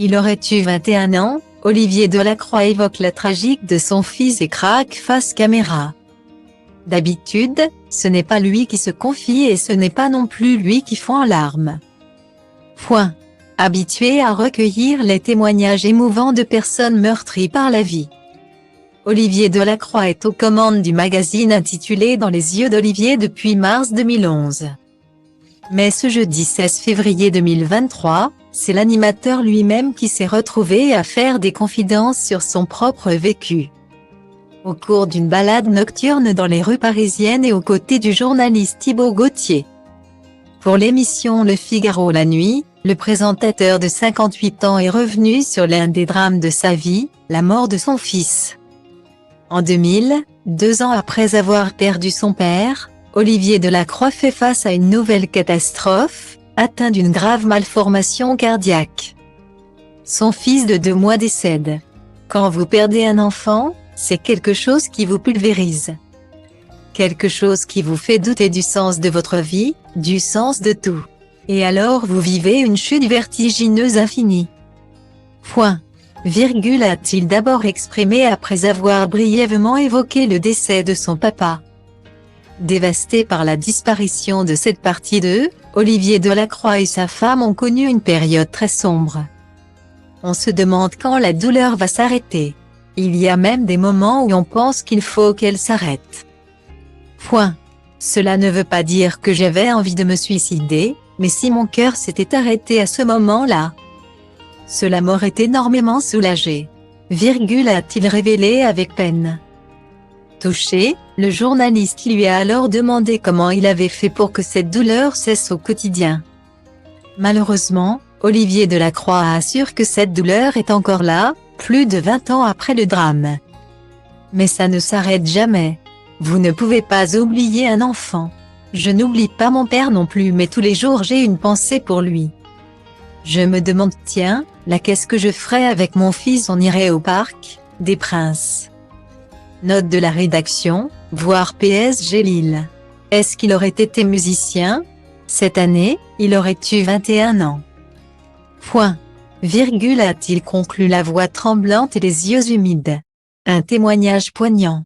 Il aurait eu 21 ans, Olivier Delacroix évoque la tragique de son fils et craque face caméra. D'habitude, ce n'est pas lui qui se confie et ce n'est pas non plus lui qui fond en larmes. Point. Habitué à recueillir les témoignages émouvants de personnes meurtries par la vie, Olivier Delacroix est aux commandes du magazine intitulé Dans les yeux d'Olivier depuis mars 2011. Mais ce jeudi 16 février 2023, c'est l'animateur lui-même qui s'est retrouvé à faire des confidences sur son propre vécu. Au cours d'une balade nocturne dans les rues parisiennes et aux côtés du journaliste Thibaut Gauthier. Pour l'émission Le Figaro la nuit, le présentateur de 58 ans est revenu sur l'un des drames de sa vie, la mort de son fils. En 2000, 2 ans après avoir perdu son père, Olivier Delacroix fait face à une nouvelle catastrophe, atteint d'une grave malformation cardiaque. Son fils de 2 mois décède. Quand vous perdez un enfant, c'est quelque chose qui vous pulvérise. Quelque chose qui vous fait douter du sens de votre vie, du sens de tout. Et alors vous vivez une chute vertigineuse infinie. Point. Virgule a-t-il d'abord exprimé après avoir brièvement évoqué le décès de son papa. Dévasté par la disparition de cette partie d'eux, Olivier Delacroix et sa femme ont connu une période très sombre. On se demande quand la douleur va s'arrêter. Il y a même des moments où on pense qu'il faut qu'elle s'arrête. Point. Cela ne veut pas dire que j'avais envie de me suicider, mais si mon cœur s'était arrêté à ce moment-là, cela m'aurait énormément soulagé. Virgule a-t-il révélé avec peine. Touché, le journaliste lui a alors demandé comment il avait fait pour que cette douleur cesse au quotidien. Malheureusement, Olivier Delacroix assure que cette douleur est encore là, plus de 20 ans après le drame. Mais ça ne s'arrête jamais. Vous ne pouvez pas oublier un enfant. Je n'oublie pas mon père non plus, mais tous les jours j'ai une pensée pour lui. Je me demande, tiens, là qu'est-ce que je ferais avec mon fils? On irait au parc des Princes. Note de la rédaction, voir PSG Lille. Est-ce qu'il aurait été musicien? Cette année, il aurait eu 21 ans. Point. Virgule a-t-il conclu la voix tremblante et les yeux humides. Un témoignage poignant.